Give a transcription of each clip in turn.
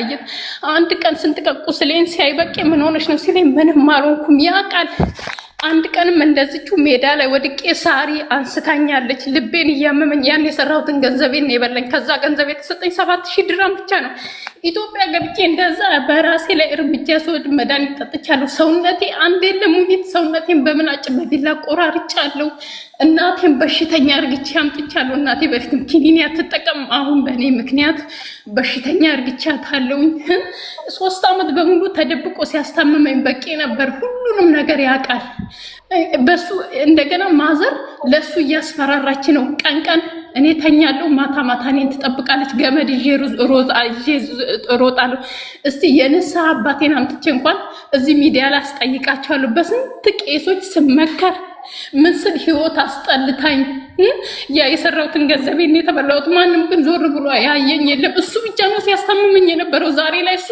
ማሳየት አንድ ቀን ስንት ቀን ቁስሌን ሲያይ በቃ ምን ሆነሽ ነው ሲለኝ ምንም አልሆንኩም ያውቃል። አንድ ቀንም እንደዚችው ሜዳ ላይ ወድቄ ሳሪ አንስታኛለች። ልቤን እያመመኝ ያን የሰራሁትን ገንዘቤን የበላኝ። ከዛ ገንዘብ የተሰጠኝ 7000 ድራም ብቻ ነው። ኢትዮጵያ ገብቼ እንደዛ በራሴ ላይ እርምጃ ስወድ መድኃኒት ጠጥቻለሁ። ሰውነቴ አንድ የለም ሙኒት ሰውነቴን በምላጭ በቢላ ቆራርጫለሁ። እናቴን በሽተኛ አርግቼ አምጥቻለሁ። እናቴ በፊትም ኪኒን አትጠቀም፣ አሁን በእኔ ምክንያት በሽተኛ አርግቻታለሁኝ። 3 ዓመት በሙሉ ተደብቆ ሲያስታምመኝ በቂ ነበር። ሁሉንም ነገር ያውቃል። በሱ እንደገና ማዘር ለሱ እያስፈራራች ነው። ቀን ቀን እኔ ተኛለሁ፣ ማታ ማታ እኔን ትጠብቃለች። ገመድ ይዤ እሮጣለሁ። እስቲ የንስሐ አባቴን አምጥቼ እንኳን እዚህ ሚዲያ ላይ አስጠይቃቸዋለሁ። በስንት ቄሶች ስመከር ምስል ህይወት አስጠልታኝ ያ የሰራሁትን ገንዘቤን የተበላሁት። ማንም ግን ዞር ብሎ ያየኝ የለም። እሱ ብቻ ነው ሲያስታምመኝ የነበረው። ዛሬ ላይ እሱ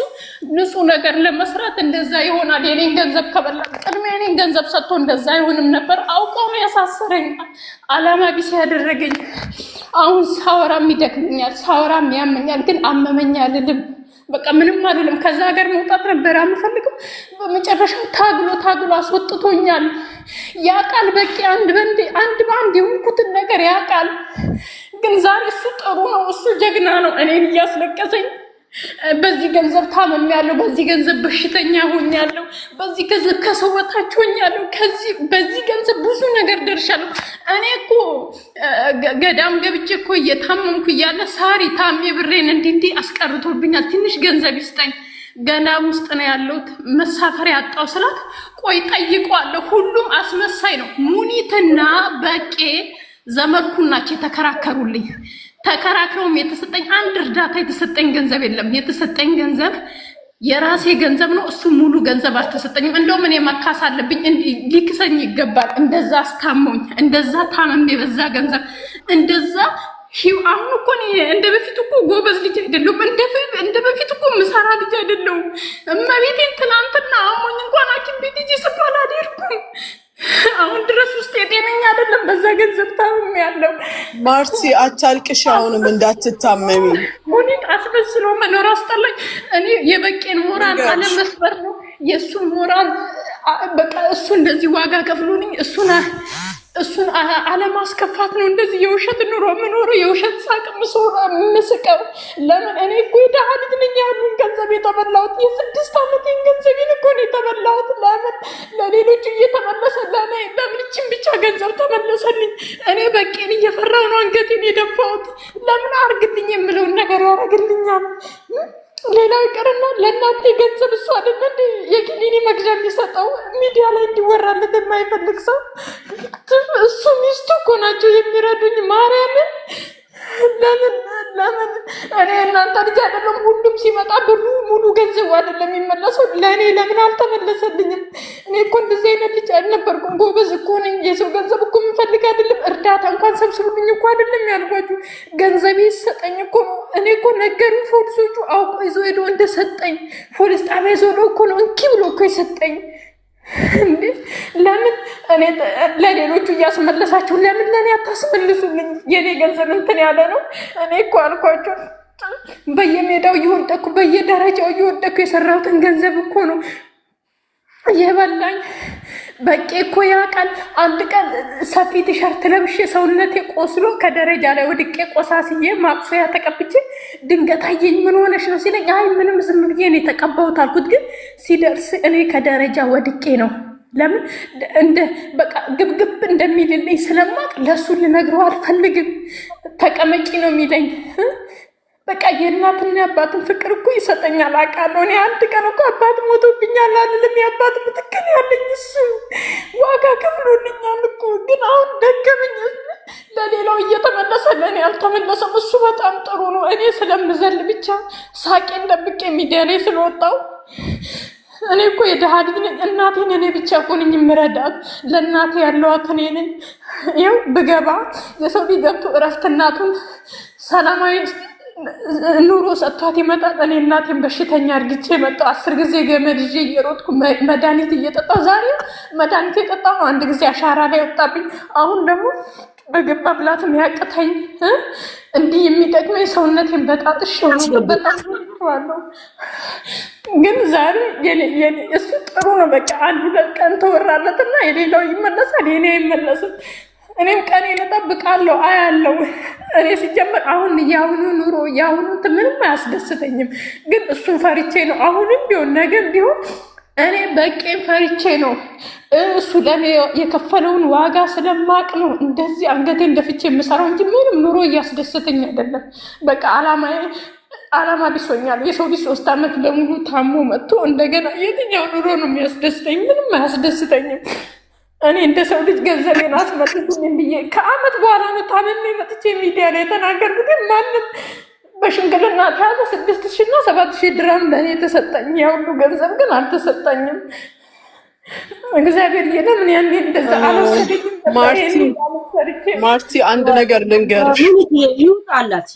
ንጹህ ነገር ለመስራት እንደዛ ይሆናል። የኔን ገንዘብ ከበላ ቅድሚያ የኔን ገንዘብ ሰጥቶ እንደዛ አይሆንም ነበር። አውቀው ነው ያሳሰረኝ፣ አላማ ቢስ ያደረገኝ። አሁን ሳወራም ይደክመኛል፣ ሳወራም ያመኛል። ግን አመመኝ አልልም፣ በቃ ምንም አይደለም። ከዛ ሀገር መውጣት ነበር የምፈልገው። በመጨረሻው ታግሎ አስወጥቶኛል። ያውቃል በቂ አንድ በአንድ የሆንኩትን ነገር ያውቃል። ግን ዛሬ እሱ ጥሩ ነው፣ እሱ ጀግና ነው። እኔን እያስለቀሰኝ በዚህ ገንዘብ ታመሚያለሁ፣ በዚህ ገንዘብ በሽተኛ ሆኛለሁ፣ በዚህ ገንዘብ ከሰው በታች ሆኛለሁ፣ በዚህ ገንዘብ ብዙ ነገር ደርሻለሁ። እኔ እኮ ገዳም ገብቼ እኮ እየታመምኩ እያለ ሳሪ ታሜ ብሬን እንዲህ አስቀርቶብኛል፣ ትንሽ ገንዘብ ይስጠኝ፣ ገዳም ውስጥ ነው ያለሁት፣ መሳፈሪያ ያጣው ስላት ቆይ ጠይቀዋለሁ። ሁሉም አስመሳይ ነው። ሙኒትና በቄ ዘመድኩን ናቸው የተከራከሩልኝ። ተከራክረውም የተሰጠኝ አንድ እርዳታ የተሰጠኝ ገንዘብ የለም። የተሰጠኝ ገንዘብ የራሴ ገንዘብ ነው። እሱ ሙሉ ገንዘብ አልተሰጠኝም። እንደውም እኔ መካስ አለብኝ፣ ሊክሰኝ ይገባል። እንደዛ አስታመኝ፣ እንደዛ ታመም በዛ ገንዘብ እንደዛ አሁን እኮ እንደ በፊት እኮ ጎበዝ ልጅ አይደለሁም። እንደ በፊት እኮ ምሰራ ልጅ አይደለሁም። እመቤቴን ትናንትና አሞኝ እንኳን ሐኪም ቤት ሂጂ ስባል አልሄድኩም። አሁን ድረስ ውስጥ የጤነኛ አይደለም። በዛ ገንዘብ ታምም ያለው ማርቲ አታልቅሽ። አሁንም እንዳትታመሚ ሙኒት አስመስሎ መኖር አስጠላኝ። እኔ የበቄን ሞራል አለመስበር ነው የእሱን ሞራል በቃ እሱ እንደዚህ ዋጋ ከፍሎልኝ እሱን አለማስከፋት ነው። እንደዚህ የውሸት ኑሮ የምኖረው የውሸት ሳቅ ምስቀው። ለምን እኔ እኮ የደሃ ልጅ ነኝ። ያሉን ገንዘብ የተበላሁት የ6 ዓመቴን ገንዘቤን እኮ ነው የተበላሁት። ለምን ለሌሎቹ እየተመለሰ ለምን ይህችን ብቻ ገንዘብ ተመለሰልኝ? እኔ በቄን እየፈራሁ ነው አንገቴን የደፋሁት። ለምን አርግልኝ የምለውን ነገር ያደርግልኛል። ሌላው ይቀርና ለእናንተ ገንዘብ እሱ አይደለ እንደ የክሊኒ መግዣ የሚሰጠው ሚዲያ ላይ እንዲወራለት የማይፈልግ ሰው እሱ ሚስቱ እኮ ናቸው የሚረዱኝ። ማርያምን ለምን እኔ እናንተ ልጅ አይደለም? ሁሉም ሲመጣ ብሩ ሙሉ ገንዘቡ አይደለም የሚመለሰው። ለእኔ ለምን አልተመለሰልኝም? እኔ እኮ እንደዚህ አይነት ልጅ አልነበርኩም። ጎበዝ እኮ ነኝ። የሰው ገንዘብ እኮ የምፈልግ አይደለም። እርዳታ እንኳን ሰብስቡልኝ እኮ አይደለም ያልኳችሁ። ገንዘቤ ይሰጠኝ እኮ ነው። እኔ እኮ ነገሩን ፖሊሶቹ አውቆ ይዞ ሄዶ እንደሰጠኝ ፖሊስ ጣቢያ ይዞ እኮ ነው እንኪ ብሎ እኮ የሰጠኝ። እንዴ ለምን እኔ ለሌሎቹ እያስመለሳችሁ ለምን ለኔ አታስመልሱልኝ? የኔ ገንዘብ እንትን ያለ ነው። እኔ እኮ አልኳችሁ በየሜዳው እየወደኩ በየደረጃው እየወደኩ የሰራሁትን ገንዘብ እኮ ነው የበላኝ። በቄ እኮ ያውቃል። አንድ ቀን ሰፊ ቲሸርት ለብሼ ሰውነቴ ቆስሎ ከደረጃ ላይ ወድቄ ቆሳስዬ ማቅሰያ ተቀብቼ ድንገት አየኝ። ምን ሆነሽ ነው ሲለኝ አይ ምንም ዝም ብዬ ነው የተቀባሁት አልኩት። ግን ሲደርስ እኔ ከደረጃ ወድቄ ነው። ለምን በቃ ግብግብ እንደሚልልኝ ስለማቅ ለሱ ልነግረው አልፈልግም። ተቀመጪ ነው የሚለኝ። በቃ የእናትና የአባትን ፍቅር እኮ ይሰጠኛል አውቃለሁ። እኔ አንድ ቀን እኮ አባት ሞቶብኛል አልልም። የአባት ምትክል ያለኝ እሱ ዋጋ ከፍሎልኛል እኮ። ግን አሁን ደገመኝ። ለሌላው እየተመለሰ ለእኔ አልተመለሰም። እሱ በጣም ጥሩ ነው። እኔ ስለምዘል ብቻ ሳቄን ደብቄ ሚዲያ ላይ ስለወጣው እኔ እኮ የደሃ ልጅ ነኝ። እናቴን እኔ ብቻ እኮ ነኝ የምረዳት። ለእናቴ ያለዋት እኔ ነኝ። ይኸው ብገባ የሰው ልጅ ገብቶ እረፍት እናቱን ሰላማዊ ኑሮ ሰጥቷት ይመጣል። እኔ እናቴን በሽተኛ አርግቼ መጣሁ። 10 ጊዜ ገመድ ይዤ እየሮጥኩ መድኃኒት እየጠጣሁ ዛሬ መድኃኒት የጠጣሁ አንድ ጊዜ አሻራ ላይ ወጣብኝ። አሁን ደግሞ ምግብ መብላትም ያቅተኝ እንዲህ የሚጠቅመኝ ሰውነቴን በጣጥሼው ነው በጣጥሼዋለሁ። ግን ዛሬ እሱ ጥሩ ነው። በቃ አንድ ሁለት ቀን ተወራለትና የሌላው ይመለሳል፣ የኔ አይመለስም። እኔም ቀኔን እጠብቃለሁ አያለው። እኔ ሲጀመር አሁን የአሁኑ ኑሮ የአሁኑ ምንም አያስደስተኝም። ግን እሱን ፈርቼ ነው አሁንም ቢሆን ነገር ቢሆን እኔ በቄን ፈርቼ ነው። እሱ ለእኔ የከፈለውን ዋጋ ስለማቅ ነው እንደዚህ አንገቴን ደፍቼ የምሰራው እንጂ ምንም ኑሮ እያስደስተኝ አይደለም። በቃ አላማ ቢሶኛል። የሰው ልጅ 3 ዓመት በሙሉ ታሞ መጥቶ እንደገና የትኛው ኑሮ ነው የሚያስደስተኝ? ምንም አያስደስተኝም። እኔ እንደ ሰው ልጅ ገንዘቤን አስመልሱኝ ብዬ ከአመት በኋላ ነው ታምሜ መጥቼ ሚዲያ ላይ የተናገርኩት። ግን ማንም በሽምግልና ተያዘ 6,000 እና 7,000 ድራም ለእኔ የተሰጠኝ፣ ያ ሁሉ ገንዘብ ግን አልተሰጠኝም። እግዚአብሔር ለምን ያኔ እንደዛ አልወሰደኝም? ማርቲ አንድ ነገር ልንገርሽ፣ ይውጣላት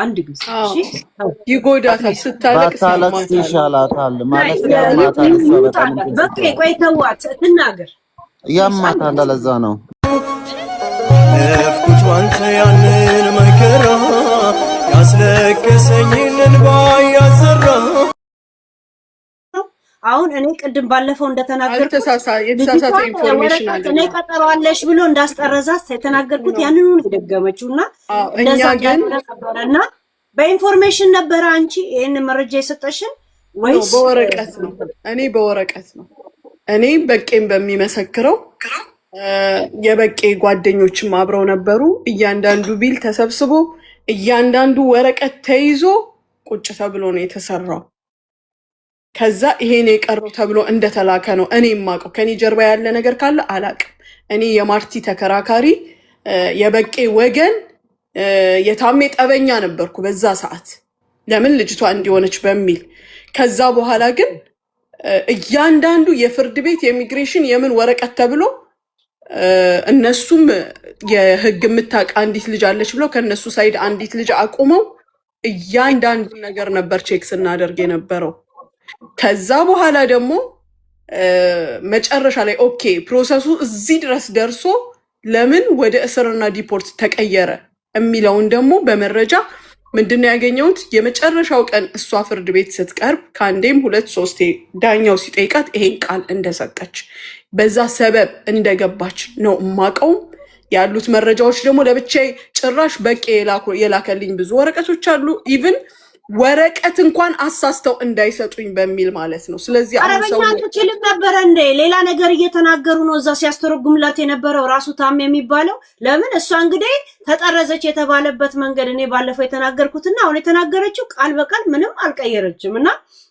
አንድ ጊዜ ይጎዳታል። ስታለቅስ ይሻላታል ማለት በቃ ቆይ ተዋት ትናገር። ያማታል። ለዛ ነው ነፍኩት ባንተ ያንን መከራ ያስለቀሰኝን ባያዘራ። አሁን እኔ ቅድም ባለፈው እንደተናገርኩት የተሳሳተ ኢንፎርሜሽን አለ። እኔ ቀጠሯለሽ ብሎ እንዳስጠረዛት የተናገርኩት ያንኑ ነው የደገመችውና እኛ ግን እና በኢንፎርሜሽን ነበረ አንቺ ይሄን መረጃ የሰጠሽን ወይስ በወረቀት ነው? እኔ በወረቀት ነው። እኔ በቄም በሚመሰክረው የበቄ ጓደኞችም አብረው ነበሩ። እያንዳንዱ ቢል ተሰብስቦ እያንዳንዱ ወረቀት ተይዞ ቁጭ ተብሎ ነው የተሰራው። ከዛ ይሄን የቀረው ተብሎ እንደተላከ ነው እኔ የማውቀው። ከኔ ጀርባ ያለ ነገር ካለ አላቅም። እኔ የማርቲ ተከራካሪ የበቄ ወገን የታሜ ጠበኛ ነበርኩ በዛ ሰዓት፣ ለምን ልጅቷ እንዲሆነች በሚል። ከዛ በኋላ ግን እያንዳንዱ የፍርድ ቤት የኢሚግሬሽን የምን ወረቀት ተብሎ እነሱም የህግ የምታውቅ አንዲት ልጅ አለች ብለው ከነሱ ሳይድ አንዲት ልጅ አቁመው እያንዳንዱ ነገር ነበር ቼክ ስናደርግ የነበረው። ከዛ በኋላ ደግሞ መጨረሻ ላይ ኦኬ ፕሮሰሱ እዚህ ድረስ ደርሶ ለምን ወደ እስርና ዲፖርት ተቀየረ የሚለውን ደግሞ በመረጃ ምንድነው ያገኘሁት? የመጨረሻው ቀን እሷ ፍርድ ቤት ስትቀርብ ከአንዴም 2-3 ዳኛው ሲጠይቃት ይሄን ቃል እንደሰጠች በዛ ሰበብ እንደገባች ነው እማቀውም። ያሉት መረጃዎች ደግሞ ለብቻዬ ጭራሽ በቄ የላከልኝ ብዙ ወረቀቶች አሉ። ኢቭን ወረቀት እንኳን አሳስተው እንዳይሰጡኝ በሚል ማለት ነው። ስለዚህ አረበኛ ትችልም ነበረ እንዴ? ሌላ ነገር እየተናገሩ ነው እዛ ሲያስተረጉምላት የነበረው ራሱ ታም የሚባለው። ለምን እሷ እንግዲህ ተጠረዘች የተባለበት መንገድ እኔ ባለፈው የተናገርኩትና አሁን የተናገረችው ቃል በቃል ምንም አልቀየረችም። እና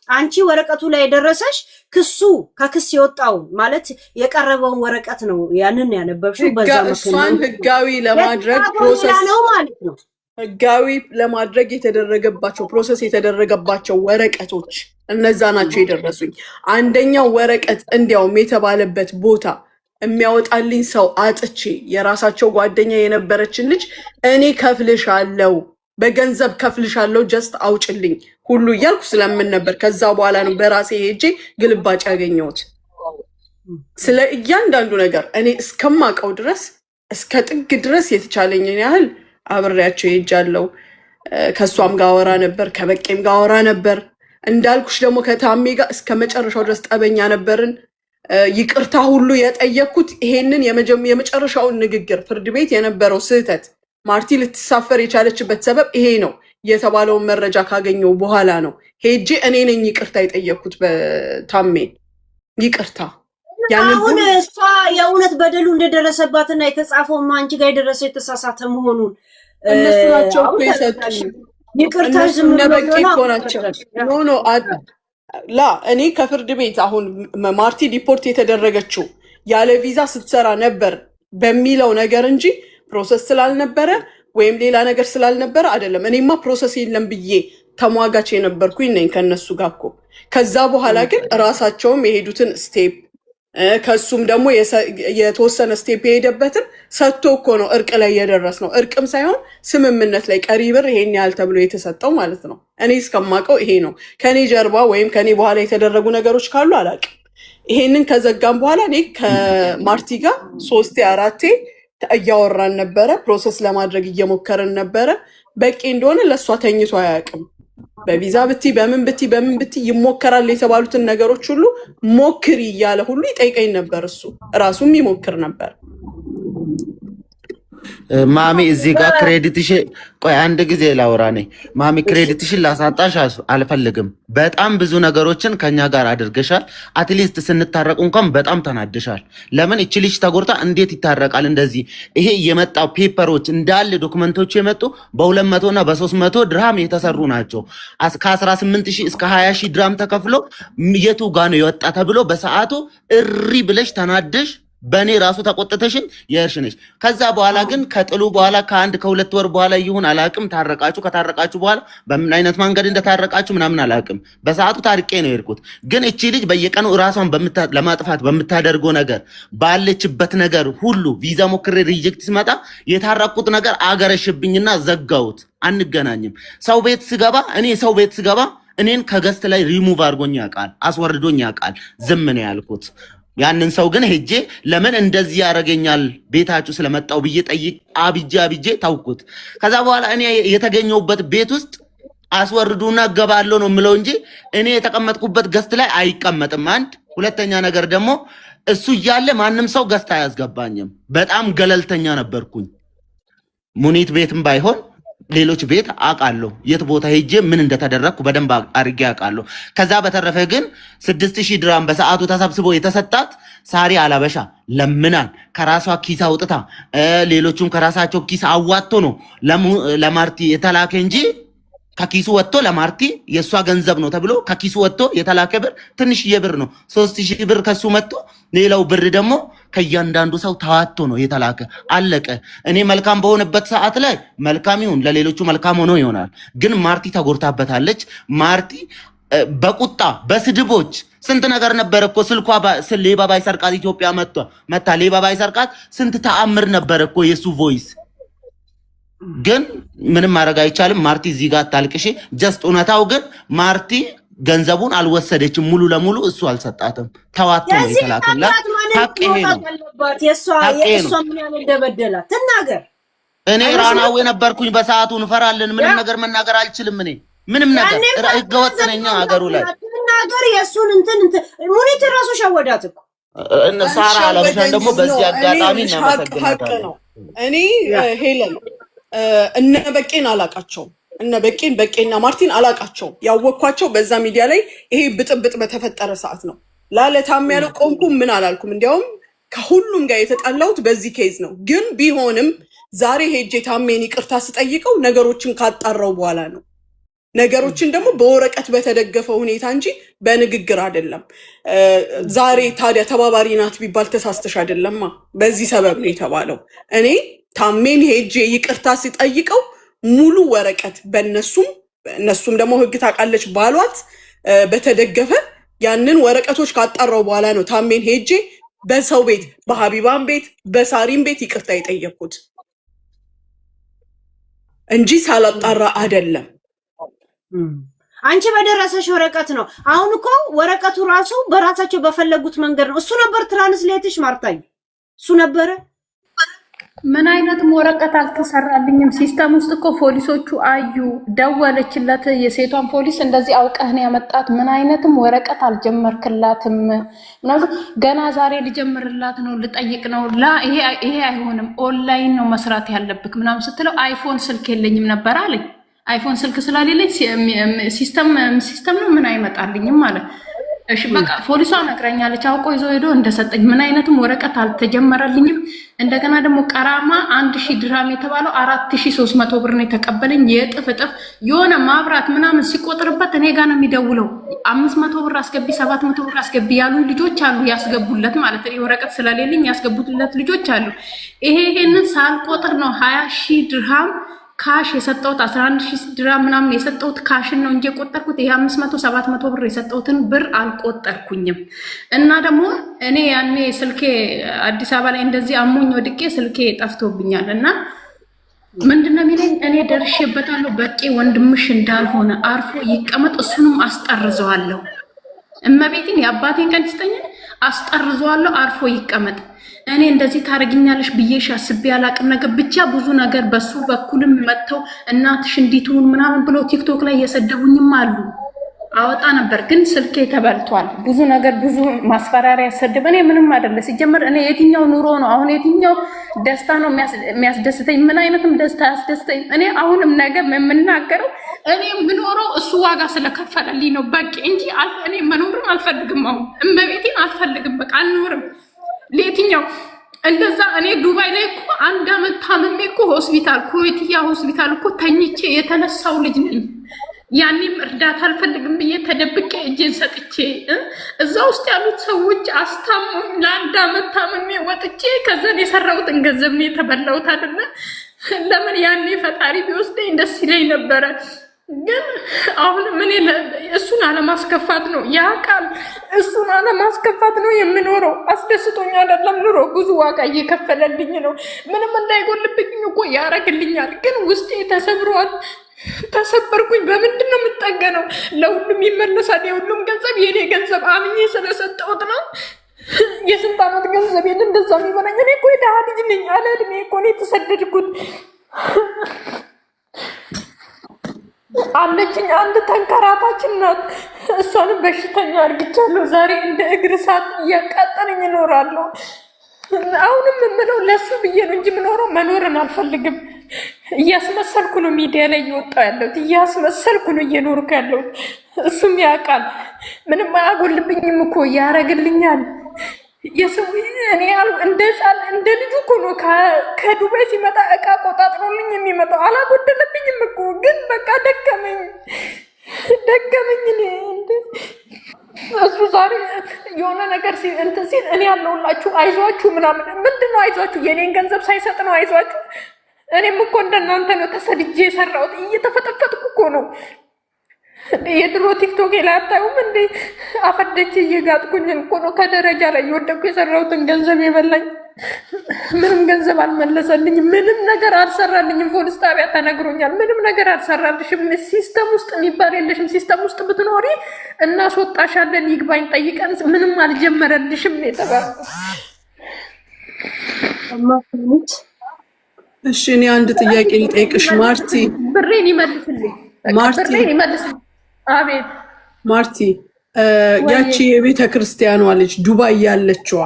አንቺ ወረቀቱ ላይ የደረሰሽ ክሱ ከክስ የወጣው ማለት የቀረበውን ወረቀት ነው ያንን ያነበብሽው። በዛ እሷን ህጋዊ ለማድረግ ፕሮሰስ ነው ማለት ነው። ህጋዊ ለማድረግ የተደረገባቸው ፕሮሰስ የተደረገባቸው ወረቀቶች እነዛ ናቸው የደረሱኝ። አንደኛው ወረቀት እንዲያውም የተባለበት ቦታ የሚያወጣልኝ ሰው አጥቼ የራሳቸው ጓደኛ የነበረችን ልጅ እኔ ከፍልሻለሁ፣ በገንዘብ ከፍልሻለሁ፣ ጀስት አውጭልኝ ሁሉ እያልኩ ስለምን ነበር። ከዛ በኋላ ነው በራሴ ሄጄ ግልባጭ ያገኘሁት። ስለ እያንዳንዱ ነገር እኔ እስከማውቀው ድረስ እስከ ጥግ ድረስ የተቻለኝን ያህል አብሬያቸው ሄጃለሁ። ከሷም ጋር አወራ ነበር፣ ከበቄም ጋር አወራ ነበር። እንዳልኩሽ ደግሞ ከታሜ ጋር እስከ መጨረሻው ድረስ ጠበኛ ነበርን። ይቅርታ ሁሉ የጠየቅኩት ይሄንን የመጨረሻውን ንግግር ፍርድ ቤት የነበረው ስህተት ማርቲ ልትሳፈር የቻለችበት ሰበብ ይሄ ነው የተባለውን መረጃ ካገኘው በኋላ ነው ሄጄ እኔ ነኝ ይቅርታ የጠየቅኩት በታሜ ይቅርታ። አሁን እሷ የእውነት በደሉ እንደደረሰባትና የተጻፈውም አንቺ ጋር የደረሰው የተሳሳተ መሆኑን እነሱ ናቸው እኮ የሰጡኝ። ይቅርታ ዝም በቂ እኮ ናቸው። ኖ ላ እኔ ከፍርድ ቤት አሁን ማርቲ ዲፖርት የተደረገችው ያለ ቪዛ ስትሰራ ነበር በሚለው ነገር እንጂ ፕሮሰስ ስላልነበረ ወይም ሌላ ነገር ስላልነበረ አይደለም። እኔማ ፕሮሰስ የለም ብዬ ተሟጋች የነበርኩኝ ነኝ ከነሱ ጋር እኮ። ከዛ በኋላ ግን እራሳቸውም የሄዱትን ስቴፕ ከሱም ደግሞ የተወሰነ ስቴፕ የሄደበትን ሰጥቶ እኮ ነው እርቅ ላይ የደረስ ነው። እርቅም ሳይሆን ስምምነት ላይ ቀሪ ብር ይሄን ያህል ተብሎ የተሰጠው ማለት ነው። እኔ እስከማውቀው ይሄ ነው። ከኔ ጀርባ ወይም ከኔ በኋላ የተደረጉ ነገሮች ካሉ አላውቅም። ይሄንን ከዘጋም በኋላ እኔ ከማርቲ ጋር 3-4 እያወራን ነበረ። ፕሮሰስ ለማድረግ እየሞከርን ነበረ። በቂ እንደሆነ ለእሷ ተኝቶ አያውቅም። በቪዛ ብቲ በምን ብቲ ይሞከራል የተባሉትን ነገሮች ሁሉ ሞክሪ እያለ ሁሉ ይጠይቀኝ ነበር። እሱ ራሱም ይሞክር ነበር። ማሚ እዚህ ጋር ክሬዲትሽ ቆይ አንድ ጊዜ ላውራ ነኝ። ማሚ ክሬዲትሽን ላሳጣሽ አልፈልግም። በጣም ብዙ ነገሮችን ከኛ ጋር አድርገሻል። አትሊስት ስንታረቁ እንኳን በጣም ተናድሻል። ለምን እቺ ልጅ ተጎርታ እንዴት ይታረቃል? እንደዚህ ይሄ የመጣው ፔፐሮች እንዳለ ዶክመንቶቹ የመጡ በ200 እና በ300 ድርሃም የተሰሩ ናቸው። ከ18000 እስከ 20000 ድርሃም ተከፍሎ የቱ ጋ ነው የወጣ ተብሎ በሰዓቱ እሪ ብለሽ ተናደሽ በኔ ራሱ ተቆጥተሽን የእርሽ ነሽ። ከዛ በኋላ ግን ከጥሉ በኋላ ከ1-2 ወር በኋላ ይሁን አላቅም ታረቃችሁ። ከታረቃችሁ በኋላ በምን አይነት መንገድ እንደታረቃችሁ ምናምን አላቅም። በሰዓቱ ታርቄ ነው የሄድኩት። ግን እቺ ልጅ በየቀኑ ራሷን ለማጥፋት በምታደርገው ነገር ባለችበት ነገር ሁሉ ቪዛ ሞክሬ ሪጀክት ሲመጣ የታረቁት ነገር አገረሽብኝና ዘጋውት። አንገናኝም። ሰው ቤት ስገባ እኔን ከገስት ላይ ሪሙቭ አድርጎኝ ያውቃል፣ አስወርዶኝ ያውቃል። ዝም ነው ያልኩት። ያንን ሰው ግን ሄጄ ለምን እንደዚህ ያደርገኛል ቤታችሁ ስለመጣው ብዬ ጠይቅ አብጄ ታውኩት። ከዛ በኋላ እኔ የተገኘውበት ቤት ውስጥ አስወርዱና ገባለሁ ነው የምለው እንጂ እኔ የተቀመጥኩበት ገስት ላይ አይቀመጥም። አንድ ሁለተኛ ነገር ደግሞ እሱ እያለ ማንም ሰው ገስት አያስገባኝም። በጣም ገለልተኛ ነበርኩኝ። ሙኒት ቤትም ባይሆን ሌሎች ቤት አውቃለሁ። የት ቦታ ሄጄ ምን እንደተደረግኩ በደንብ አድርጌ አውቃለሁ። ከዛ በተረፈ ግን 6000 ድርሃም በሰዓቱ ተሰብስቦ የተሰጣት ሳሪ አላበሻ ለምናን ከራሷ ኪስ አውጥታ ሌሎቹም ከራሳቸው ኪስ አዋጥቶ ነው ለማርቲ የተላከ እንጂ ከኪሱ ወጥቶ ለማርቲ የሷ ገንዘብ ነው ተብሎ ከኪሱ ወጥቶ የተላከ ብር ትንሽዬ ብር ነው። 3000 ብር ከሱ መጥቶ ሌላው ብር ደግሞ ከእያንዳንዱ ሰው ተዋጥቶ ነው የተላከ። አለቀ። እኔ መልካም በሆነበት ሰዓት ላይ መልካም ይሁን፣ ለሌሎቹ መልካም ሆኖ ይሆናል። ግን ማርቲ ተጎርታበታለች። ማርቲ በቁጣ በስድቦች ስንት ነገር ነበር እኮ ስልኳ ሌባ ባይሰርቃት ኢትዮጵያ መታ ሌባ ባይሰርቃት ስንት ተአምር ነበር እኮ የሱ ቮይስ። ግን ምንም ማድረግ አይቻልም። ማርቲ እዚህ ጋር ታልቅሽ። ጀስት እውነታው ግን ማርቲ ገንዘቡን አልወሰደችም። ሙሉ ለሙሉ እሱ አልሰጣትም። ተዋቶ ነው የተላከላት። ሀቅ ይሄ ነው። የሷ ምን ያህል እንደበደላት ትናገር። እኔ ራናው ነበርኩኝ በሰዓቱ። እንፈራለን። ምንም ነገር መናገር አልችልም። እኔ ምንም ነገር ህገወጥ ነኝ ሀገሩ ላይ ትናገር። የሱን እንትን ሙኒት ራሱ ሸወዳት እኮ ሳራ አለብሻን ደግሞ በዚህ አጋጣሚ እናመሰግናለን። እኔ ሄለን እነ በቄን አላቃቸው እነ በቄና ማርቲን አላቃቸው። ያወቅኳቸው በዛ ሚዲያ ላይ ይሄ ብጥብጥ በተፈጠረ ሰዓት ነው። ላለታም ያለው ቆምኩም ምን አላልኩም። እንዲያውም ከሁሉም ጋር የተጣላሁት በዚህ ኬዝ ነው። ግን ቢሆንም ዛሬ ሄጄ ታሜን ይቅርታ ስጠይቀው ነገሮችን ካጣራው በኋላ ነው። ነገሮችን ደግሞ በወረቀት በተደገፈ ሁኔታ እንጂ በንግግር አይደለም። ዛሬ ታዲያ ተባባሪ ናት ቢባል ተሳስተሽ አይደለማ። በዚህ ሰበብ ነው የተባለው። እኔ ታሜን ሄጄ ይቅርታ ሲጠይቀው ሙሉ ወረቀት እነሱም ደግሞ ህግ ታውቃለች ባሏት በተደገፈ ያንን ወረቀቶች ካጣራው በኋላ ነው ታሜን ሄጄ በሰው ቤት በሀቢባን ቤት በሳሪም ቤት ይቅርታ የጠየኩት እንጂ ሳላጣራ አይደለም። አንቺ በደረሰሽ ወረቀት ነው። አሁን እኮ ወረቀቱ ራሱ በራሳቸው በፈለጉት መንገድ ነው። እሱ ነበር ትራንስሌትሽ ማርታኝ፣ እሱ ነበረ። ምን አይነትም ወረቀት አልተሰራልኝም። ሲስተም ውስጥ እኮ ፖሊሶቹ አዩ፣ ደወለችለት። የሴቷን ፖሊስ እንደዚህ አውቀህ ነው ያመጣት። ምን አይነትም ወረቀት አልጀመርክላትም። ገና ዛሬ ልጀምርላት ነው ልጠይቅ ነው። ላ ይሄ አይሆንም፣ ኦንላይን ነው መስራት ያለብክ ምናምን ስትለው አይፎን ስልክ የለኝም ነበር አለኝ። አይፎን ስልክ ስላሌለኝ ሲስተም ነው ምን አይመጣልኝም ማለት። እሺ በቃ ፖሊሷ ነግረኛለች። አውቆ ይዞ ሄዶ እንደሰጠኝ። ምን አይነትም ወረቀት አልተጀመረልኝም። እንደገና ደግሞ ቀራማ 1000 ድርሃም የተባለው 4300 ብር ነው የተቀበለኝ። የእጥፍ የሆነ ማብራት ምናምን ሲቆጥርበት እኔ ጋር ነው የሚደውለው። 500 ብር አስገቢ 700 ብር አስገቢ ያሉ ልጆች አሉ፣ ያስገቡለት ማለት ነው። ወረቀት ስለሌለኝ ያስገቡለት ልጆች አሉ። ይሄንን ሳልቆጥር ነው 20000 ድርሃም ካሽ የሰጠሁት 11000 ድርሃም ምናምን የሰጠሁት ካሽን ነው እንጂ የቆጠርኩት ይሄ 500 700 ብር የሰጠሁትን ብር አልቆጠርኩኝም። እና ደግሞ እኔ ያኔ ስልኬ አዲስ አበባ ላይ እንደዚህ አሞኝ ወድቄ ስልኬ ጠፍቶብኛል። እና ምንድነው የሚለኝ እኔ ደርሼበታለሁ። በቄ ወንድምሽ እንዳልሆነ አርፎ ይቀመጥ፣ እሱንም አስጠርዘዋለሁ። እመቤቴን የአባቴን ቀን ይስጠኝ፣ አስጠርዘዋለሁ። አርፎ ይቀመጥ። እኔ እንደዚህ ታረግኛለሽ ብዬሽ አስቤ አላቅም ነገር ብቻ ብዙ ነገር በሱ በኩልም መጥተው እናትሽ እንዲትሁን ምናምን ብሎ ቲክቶክ ላይ እየሰደቡኝም አሉ። አወጣ ነበር ግን ስልኬ ተበልቷል። ብዙ ነገር ብዙ ማስፈራሪያ ያሰደበ። እኔ ምንም አይደለ ሲጀመር። እኔ የትኛው ኑሮ ነው አሁን የትኛው ደስታ ነው የሚያስደስተኝ? ምን አይነትም ደስታ ያስደስተኝ? እኔ አሁንም ነገ የምናገረው እኔ የምኖረው እሱ ዋጋ ስለከፈለልኝ ነው በቂ እንጂ እኔ መኖርን አልፈልግም። አሁን እመቤቴን አልፈልግም። በቃ አልኖርም። ለየትኛው እንደዛ እኔ ዱባይ ላይ እኮ 1 አመት ታምሜ እኮ ሆስፒታል ኩዌትያ ሆስፒታል እኮ ተኝቼ የተነሳው ልጅ ነኝ። ያኔም እርዳታ አልፈልግም ብዬ ተደብቄ እጄን ሰጥቼ እዛ ውስጥ ያሉት ሰዎች አስታሙኝ። ለ1 አመት ታምሜ ወጥቼ ከዛን የሰራሁትን ገንዘብ ነው የተበላሁት አይደለ? ለምን ያኔ ፈጣሪ ቢወስደኝ ደስ ይለኝ ነበረ። ግን አሁን ምን እሱን አለማስከፋት ነው ያ ቃል፣ እሱን አለማስከፋት ነው የምኖረው። አስደስቶኝ አይደለም ኑሮ፣ ብዙ ዋጋ እየከፈለልኝ ነው። ምንም እንዳይጎልብኝ እኮ ያረግልኛል። ግን ውስጤ ተሰብሯል። ተሰበርኩኝ። በምንድን ነው የምጠገነው? ለሁሉም ይመለሳል የሁሉም ገንዘብ የኔ ገንዘብ አምኜ ስለሰጠሁት ነው። የስንት ዓመት ገንዘቤን እንደዛ የሚበላኝ? እኔ እኮ የድሃ ልጅ ነኝ። አለ እድሜ እኮ ነው የተሰደድኩት። አለችኝ አንድ ተንከራታች ናት። እሷንም በሽተኛ አርግቻለሁ። ዛሬ እንደ እግር እሳት እያቃጠለኝ እኖራለሁ። አሁንም የምለው ለሱ ብዬ ነው እንጂ የምኖረው መኖርን አልፈልግም። እያስመሰልኩ ነው ሚዲያ ላይ እየወጣሁ ያለሁት፣ እያስመሰልኩ ነው እየኖርኩ ያለሁት። እሱም ያውቃል። ምንም አያጎልብኝም እኮ ያረግልኛል። የሰው እኔ እንደ ልጁ እኮ ነው ከዱባይ ሲመጣ እቃ ቆጣጥሮልኝ የሚመጣው። አላጎደለብኝም እኮ ግን በቃ ደከመኝ። እኔ እሱ ዛሬ የሆነ ነገር እንትን ሲል እኔ ያለሁላችሁ አይዟችሁ ምናምን። ምንድን ነው አይዟችሁ? የኔን ገንዘብ ሳይሰጥ ነው አይዟችሁ? እኔም እኮ እንደናንተ ነው ተሰድጄ የሰራሁት። እየተፈጠፈጥኩ እኮ ነው። የድሮ ቲክቶክ ላይ አታዩም እንዴ? አፈደች እየጋጥኩኝ እኮ ነው ከደረጃ ላይ የወደኩ የሰራሁትን ገንዘብ የበላኝ። ምንም ገንዘብ አልመለሰልኝም። ምንም ነገር አልሰራልኝም። ፖሊስ ጣቢያ ተነግሮኛል። ምንም ነገር አልሰራልሽም፣ ሲስተም ውስጥ የሚባል የለሽም። ሲስተም ውስጥ ብትኖሪ እናስወጣሻለን፣ ይግባኝ ጠይቀን፣ ምንም አልጀመረልሽም የተባልኩት። እሺ እኔ አንድ ጥያቄ ልጠይቅሽ ማርቲ። ብሬን ይመልስልኝ። ብሬን ይመልስልኝ። አቤት ማርቲ፣ ያቺ የቤተ ክርስቲያኗ ልጅ ዱባይ ያለችዋ፣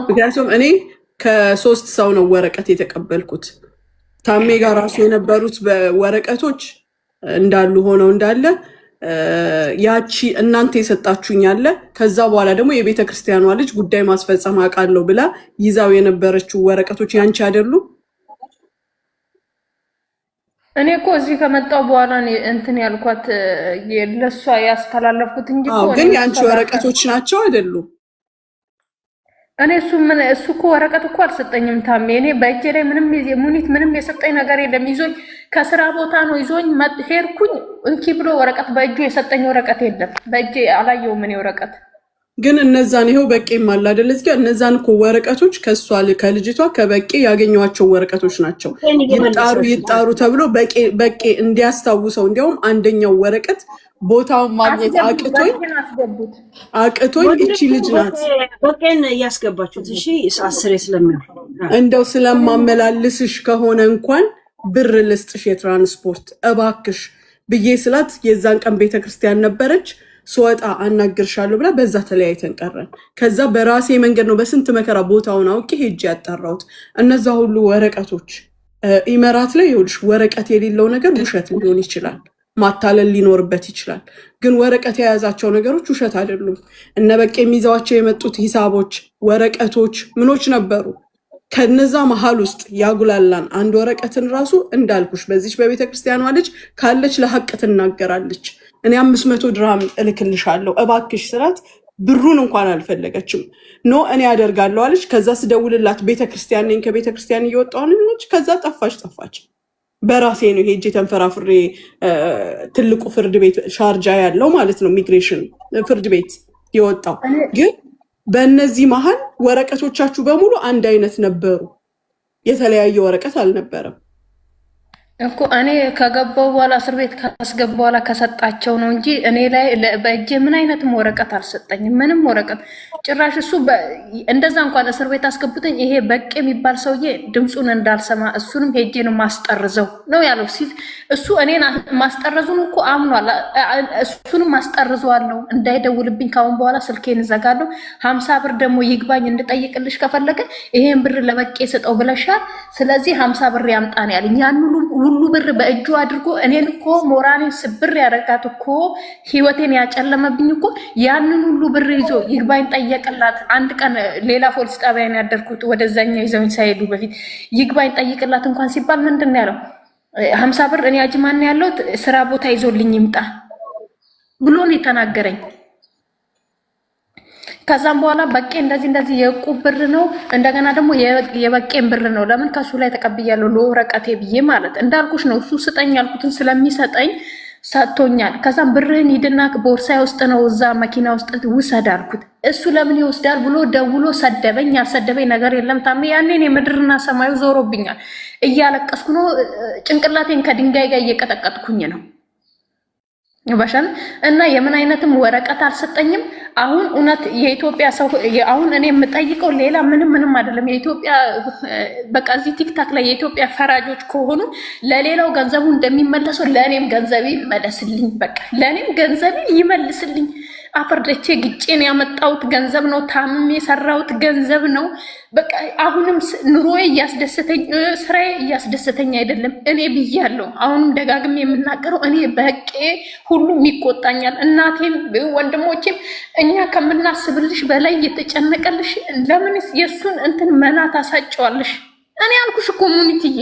ምክንያቱም እኔ ከ3 ሰው ነው ወረቀት የተቀበልኩት። ታሜ ጋር ራሱ የነበሩት በወረቀቶች እንዳሉ ሆነው እንዳለ ያቺ እናንተ የሰጣችሁኝ አለ። ከዛ በኋላ ደግሞ የቤተ ክርስቲያኗ ልጅ ጉዳይ ማስፈጸም አውቃለሁ ብላ ይዛው የነበረችው ወረቀቶች ያንቺ አይደሉ? እኔ እኮ እዚህ ከመጣሁ በኋላ እንትን ያልኳት ለሷ ያስተላለፍኩት እንጂ ግን ያንቺ ወረቀቶች ናቸው አይደሉም? እኔ እሱ እኮ ወረቀት እኮ አልሰጠኝም ታሜ። እኔ በእጄ ላይ ሙኒት ምንም የሰጠኝ ነገር የለም። ይዞኝ ከስራ ቦታ ነው ይዞኝ ሄድኩኝ። እንኪ ብሎ ወረቀት በእጁ የሰጠኝ ወረቀት የለም። በእጄ አላየውም እኔ ወረቀት። ግን እነዛን ይኸው በቄም አለ አይደል? እዚህ እነዛን እኮ ወረቀቶች ከሷ ከልጅቷ ከበቄ ያገኘዋቸው ወረቀቶች ናቸው። ይጣሩ ተብሎ በቄ እንዲያስታውሰው እንዲያውም አንደኛው ወረቀት ቦታውን ማግኘት አቅቶኝ እቺ ልጅ ናት በቄን እያስገባችሁት። እሺ 10 ስለሚሆን እንደው ስለማመላልስሽ ከሆነ እንኳን ብር ልስጥሽ የትራንስፖርት እባክሽ ብዬ ስላት የዛን ቀን ቤተክርስቲያን ነበረች። ስወጣ አናግርሻለሁ ብላ በዛ ተለያይተን ቀረን። ከዛ በራሴ መንገድ ነው በስንት መከራ ቦታውን አውቄ ሄጄ ያጣራሁት። እነዛ ሁሉ ወረቀቶች ኢመራት ላይ ይኸውልሽ፣ ወረቀት የሌለው ነገር ውሸት ሊሆን ይችላል፣ ማታለል ሊኖርበት ይችላል። ግን ወረቀት የያዛቸው ነገሮች ውሸት አይደሉም። እነ በቄ የሚይዘዋቸው የመጡት ሂሳቦች፣ ወረቀቶች ምኖች ነበሩ። ከነዛ መሀል ውስጥ ያጉላላን አንድ ወረቀትን ራሱ እንዳልኩሽ በዚች በቤተክርስቲያኗ ልጅ ካለች ለሀቅ ትናገራለች። እኔ 500 ድርሃም እልክልሻለሁ እባክሽ ስላት ብሩን እንኳን አልፈለገችም። ኖ እኔ ያደርጋለሁ አለች። ከዛ ስደውልላት ቤተክርስቲያን ነኝ ከቤተክርስቲያን እየወጣሁ ነች። ከዛ ጠፋች። በራሴ ነው ሄጄ ተንፈራፍሬ ትልቁ ፍርድ ቤት ሻርጃ ያለው ማለት ነው ኢሚግሬሽን ፍርድ ቤት የወጣው። ግን በእነዚህ መሀል ወረቀቶቻችሁ በሙሉ አንድ አይነት ነበሩ፣ የተለያየ ወረቀት አልነበረም። እኮ እኔ ከገባው በኋላ እስር ቤት ካስገባው በኋላ ከሰጣቸው ነው እንጂ እኔ ላይ በእጄ ምን አይነትም ወረቀት አልሰጠኝም። ምንም ወረቀት ጭራሽ እሱ እንደዛ እንኳን እስር ቤት አስገብተኝ ይሄ በቄ የሚባል ሰውዬ ድምፁን እንዳልሰማ እሱንም ሄጄ ነው ማስጠርዘው ነው ያለው ሲል እሱ እኔን ማስጠረዙን እኮ አምኗል። እሱንም ማስጠርዘዋለሁ እንዳይደውልብኝ ካሁን በኋላ ስልኬን እዘጋለሁ። 50 ብር ደግሞ ይግባኝ እንድጠይቅልሽ ከፈለገ ይሄን ብር ለበቄ ስጠው ብለሻል። ስለዚህ 50 ብር ያምጣን ያለኝ ያን ሁሉ ብር በእጁ አድርጎ እኔን እኮ ሞራኔን ስብር ያደረጋት እኮ ህይወቴን ያጨለመብኝ እኮ ያንን ሁሉ ብር ይዞ ይግባኝ ጠየቅላት። አንድ ቀን ሌላ ፖሊስ ጣቢያ ነው ያደርኩት ወደዛኛው ይዘውኝ ሳይሄዱ በፊት ይግባኝ ጠይቅላት እንኳን ሲባል ምንድን ነው ያለው? 50 ብር እኔ አጅማን ያለው ስራ ቦታ ይዞልኝ ይምጣ ብሎ ነው የተናገረኝ። ከዛም በኋላ በቄ እንደዚህ የዕቁብ ብር ነው እንደገና ደግሞ የበቄን ብር ነው። ለምን ከሱ ላይ ተቀብያለሁ ለወረቀቴ ብዬ ማለት እንዳልኩሽ ነው። እሱ ስጠኝ ያልኩትን ስለሚሰጠኝ ሰጥቶኛል። ከዛም ብርህን ሂድና ቦርሳዬ ውስጥ ነው እዛ መኪና ውስጥ ውሰድ አልኩት። እሱ ለምን ይወስዳል ብሎ ደውሎ ሰደበኝ። ያልሰደበኝ ነገር የለም ታሜ። ያኔ ምድርና ሰማዩ ዞሮብኛል። እያለቀስኩ ነው። ጭንቅላቴን ከድንጋይ ጋር እየቀጠቀጥኩኝ ነው በሻን እና የምን አይነትም ወረቀት አልሰጠኝም። አሁን እውነት የኢትዮጵያ ሰው አሁን እኔ የምጠይቀው ሌላ ምንም አይደለም። የኢትዮጵያ በቃ እዚህ ቲክታክ ላይ የኢትዮጵያ ፈራጆች ከሆኑ ለሌላው ገንዘቡ እንደሚመለሰው ለእኔም ገንዘቤ ይመለስልኝ። በቃ ለእኔም ገንዘቤ ይመልስልኝ። አፈርደቼ ግጬን ያመጣሁት ገንዘብ ነው። ታምሜ የሰራሁት ገንዘብ ነው። በቃ አሁንም ኑሮዬ እያስደሰተኝ ስራዬ እያስደሰተኝ አይደለም። እኔ ብያለሁ። አሁንም ደጋግሜ የምናገረው እኔ በቄ ሁሉም ይቆጣኛል። እናቴም ወንድሞቼም እኛ ከምናስብልሽ በላይ እየተጨነቀልሽ ለምንስ የእሱን እንትን መና ታሳጨዋለሽ? እኔ አልኩሽ ኮሙኒቲዬ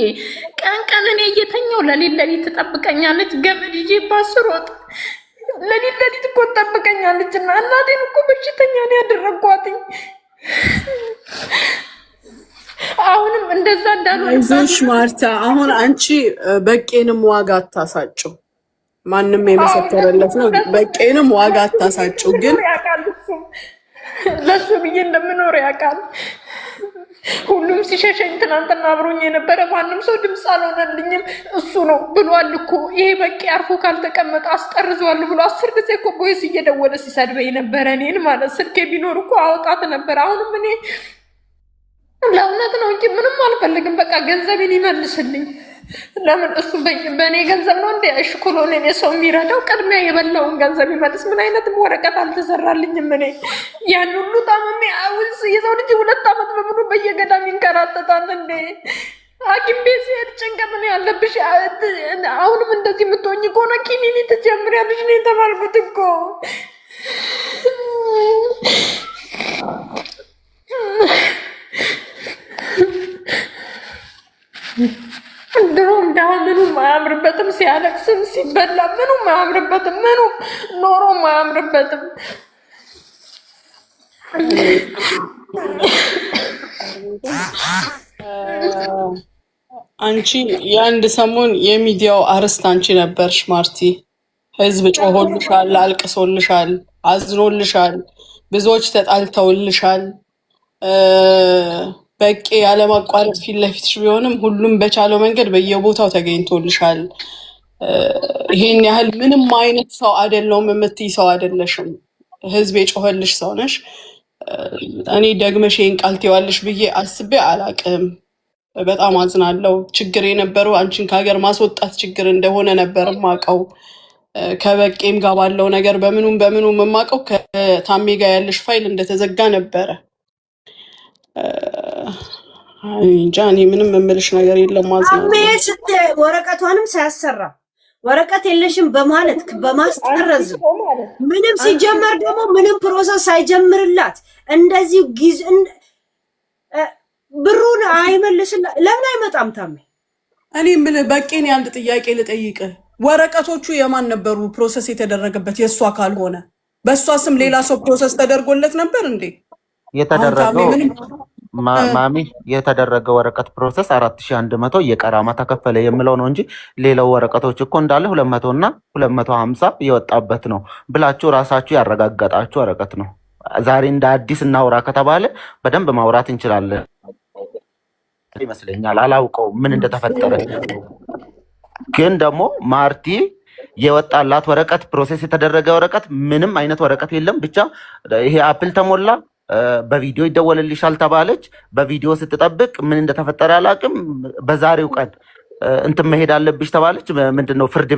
ቀን እኔ እየተኛው ለሊት ትጠብቀኛለች። ገመድ ይዤ ባስሮጥ ለሊት እኮ ትጠብቀኛለች። እና እናቴን እኮ በሽተኛ ነው ያደረጓትኝ። አሁንም እንደዛ እንዳልሆነ አይዞሽ ማርታ፣ አሁን አንቺ በቄንም ዋጋ አታሳጭው። ማንም የመሰከረለት ነው። በቄንም ዋጋ አታሳጭው። ግን ለሱ ብዬ እንደምኖር ያውቃል። ሁሉም ሲሸሸኝ ትናንትና አብሮኝ የነበረ ማንም ሰው ድምፅ አልሆነልኝም። እሱ ነው ብሏል እኮ ይሄ በቄ አርፎ ካልተቀመጠ አስጠርዘዋለሁ ብሎ 10 ጊዜ እኮ ቦይስ እየደወለ ሲሰድበኝ ነበረ። እኔን ማለት ስልኬ ቢኖር እኮ አውጣት ነበር። አሁንም እኔ ለእውነት ነው እንጂ ምንም አልፈልግም። በቃ ገንዘቤን ይመልስልኝ። ለምን እሱ በእኔ ገንዘብ ነው እንደ እሽኩሎን እኔ ሰው የሚረዳው? ቅድሚያ የበላውን ገንዘብ ይመልስ። ምን አይነትም ወረቀት አልተሰራልኝም። እኔ ያን ሁሉ ታምሜ አውልስ የሰው ልጅ 2 ዓመት በሙሉ በየገዳም ይንከራተታል እንዴ? ሐኪም ቤት ሲሄድ ጭንቀት ነው ያለብሽ። አሁንም እንደዚህ የምትሆኝ ከሆነ ኪኒኒ ትጀምሪያለሽ ነው የተባልኩት እኮ። ድሮም ዳሁ ምኑም አያምርበትም። ሲያለቅስም ሲበላ ምኑም አያምርበትም። ምኑም ኖሮም አያምርበትም። አንቺ የአንድ ሰሞን የሚዲያው አርዕስት አንቺ ነበርሽ ማርቲ። ህዝብ ጮሆልሻል፣ አልቅሶልሻል፣ አዝኖልሻል፣ ብዙዎች ተጣልተውልሻል። በቄ ያለማቋረጥ ፊት ለፊትሽ ቢሆንም ሁሉም በቻለው መንገድ በየቦታው ተገኝቶልሻል። ይሄን ያህል ምንም አይነት ሰው አይደለውም የምትይ ሰው አይደለሽም። ህዝብ የጮኸልሽ ሰው ነሽ። እኔ ደግመሽ ይሄን ቃል ትይዋለሽ ብዬ አስቤ አላቅም። በጣም አዝናለሁ። ችግር የነበረው አንቺን ከሀገር ማስወጣት ችግር እንደሆነ ነበር የማውቀው። ከበቄም ጋር ባለው ነገር በምኑም የማውቀው ከታሜ ጋር ያለሽ ፋይል እንደተዘጋ ነበረ። እንጃ እኔ ምንም የምልሽ ነገር የለም። ወረቀቷንም ሳያሰራ ወረቀት የለሽም በማለት በማስጠረዝ ምንም ሲጀመር ደግሞ ምንም ፕሮሰስ ሳይጀምርላት እንደዚህ ጊዜ ብሩን አይመልስላት። ለምን አይመጣም ታሜ? እኔ የምልህ በቄን አንድ ጥያቄ ልጠይቅህ። ወረቀቶቹ የማን ነበሩ? ፕሮሰስ የተደረገበት የእሷ ካልሆነ በእሷ ስም ሌላ ሰው ፕሮሰስ ተደርጎለት ነበር እንዴ? የተደረገው ማሚ የተደረገ ወረቀት ፕሮሰስ 4100 የቀራማ ተከፈለ የሚለው ነው እንጂ ሌላው ወረቀቶች እኮ እንዳለ 200 እና 250 የወጣበት ነው ብላችሁ ራሳችሁ ያረጋገጣችሁ ወረቀት ነው። ዛሬ እንደ አዲስ እናውራ ከተባለ በደንብ ማውራት እንችላለን ይመስለኛል። አላውቀው ምን እንደተፈጠረ ግን ደግሞ ማርቲ የወጣላት ወረቀት ፕሮሴስ የተደረገ ወረቀት ምንም አይነት ወረቀት የለም። ብቻ ይሄ አፕል ተሞላ፣ በቪዲዮ ይደወልልሻል ተባለች። በቪዲዮ ስትጠብቅ ምን እንደተፈጠረ አላውቅም። በዛሬው ቀን እንትን መሄድ አለብሽ ተባለች። ምንድነው ፍርድ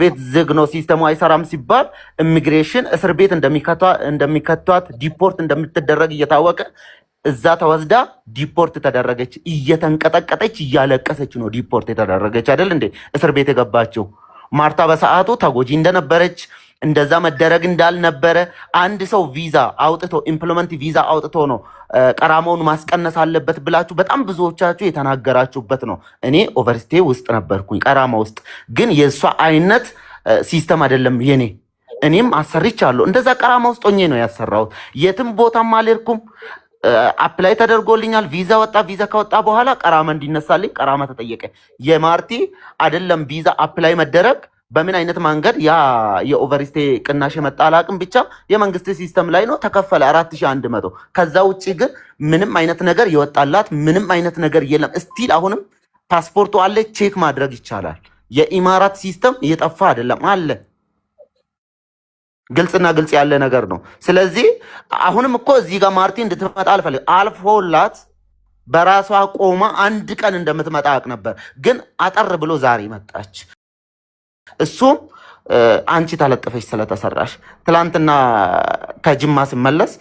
ቤት ዝግ ነው፣ ሲስተሙ አይሰራም ሲባል ኢሚግሬሽን እስር ቤት እንደሚከቷት ዲፖርት እንደምትደረግ እየታወቀ እዛ ተወስዳ ዲፖርት ተደረገች። እየተንቀጠቀጠች እያለቀሰች ነው ዲፖርት የተደረገች አይደል እንዴ እስር ቤት የገባችው። ማርታ በሰዓቱ ተጎጂ እንደነበረች እንደዛ መደረግ እንዳልነበረ አንድ ሰው ቪዛ አውጥቶ ኢምፕሎይመንት ቪዛ አውጥቶ ነው ቀራማውን ማስቀነስ አለበት ብላችሁ በጣም ብዙዎቻችሁ የተናገራችሁበት ነው። እኔ ኦቨርስቴ ውስጥ ነበርኩኝ ቀራማ ውስጥ፣ ግን የእሷ አይነት ሲስተም አይደለም የኔ። እኔም አሰርቻለሁ እንደዛ ቀራማ ውስጥ ሆኜ ነው ያሰራሁት። የትም ቦታም አልሄድኩም። አፕላይ ተደርጎልኛል። ቪዛ ወጣ። ቪዛ ከወጣ በኋላ ቀራማ እንዲነሳልኝ ቀራማ ተጠየቀ። የማርቲ አይደለም ቪዛ አፕላይ መደረግ በምን አይነት መንገድ ያ የኦቨርስቴ ቅናሽ የመጣ አላቅም። ብቻ የመንግስት ሲስተም ላይ ነው ተከፈለ 4100። ከዛ ውጪ ግን ምንም አይነት ነገር ይወጣላት ምንም አይነት ነገር የለም። ስቲል አሁንም ፓስፖርቱ አለ፣ ቼክ ማድረግ ይቻላል። የኢማራት ሲስተም እየጠፋ አይደለም አለ። ግልጽና ግልጽ ያለ ነገር ነው። ስለዚህ አሁንም እኮ እዚህ ጋር ማርቲ እንድትመጣ አልፈልግም። አልፎላት በራሷ ቆማ አንድ ቀን እንደምትመጣ አውቅ ነበር፣ ግን አጠር ብሎ ዛሬ መጣች። እሱም አንቺ ተለጥፈሽ ስለተሰራሽ። ትላንትና ከጅማ ስመለስ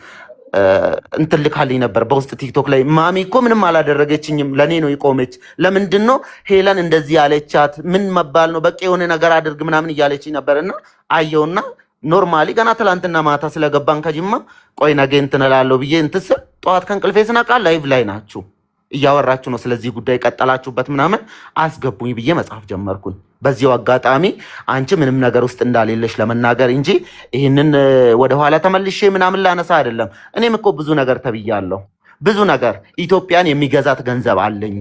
እንትን ልካልኝ ነበር በውስጥ ቲክቶክ ላይ። ማሚ እኮ ምንም አላደረገችኝም፣ ለኔ ነው የቆመች። ለምንድን ነው ሄለን እንደዚህ ያለቻት? ምን መባል ነው? በቃ የሆነ ነገር አድርግ ምናምን እያለችኝ ነበርና አየውና ኖርማሊ ገና ትላንትና ማታ ስለገባን ከጅማ ቆይ ነገ እንትን እላለሁ ብዬ እንትን ስል ጠዋት ከእንቅልፌ ስነቃ ላይቭ ላይ ናችሁ እያወራችሁ ነው ስለዚህ ጉዳይ ቀጠላችሁበት ምናምን አስገቡኝ ብዬ መጽሐፍ ጀመርኩኝ። በዚሁ አጋጣሚ አንቺ ምንም ነገር ውስጥ እንዳሌለሽ ለመናገር እንጂ ይህንን ወደኋላ ተመልሼ ምናምን ላነሳ አይደለም። እኔም እኮ ብዙ ነገር ተብያለሁ። ብዙ ነገር ኢትዮጵያን የሚገዛት ገንዘብ አለኝ።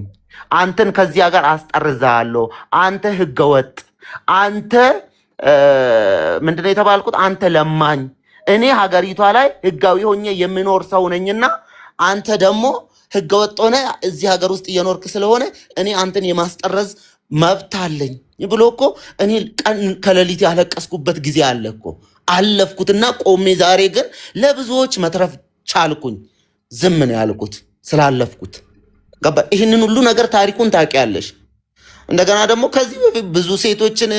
አንተን ከዚህ ሀገር አስጠርዛለሁ። አንተ ህገወጥ፣ አንተ ምንድነው የተባልኩት? አንተ ለማኝ። እኔ ሀገሪቷ ላይ ህጋዊ ሆኜ የምኖር ሰው ነኝና አንተ ደግሞ ህገወጥ ሆነ እዚህ ሀገር ውስጥ እየኖርክ ስለሆነ እኔ አንተን የማስጠረዝ መብት አለኝ ብሎ እኮ እኔ ቀን ከሌሊት ያለቀስኩበት ጊዜ አለ እኮ። አለፍኩትና ቆሜ ዛሬ ግን ለብዙዎች መትረፍ ቻልኩኝ። ዝም ነው ያልኩት ስላለፍኩት። ገባ? ይህንን ሁሉ ነገር ታሪኩን ታውቂያለሽ። እንደገና ደግሞ ከዚህ በፊት ብዙ ሴቶችን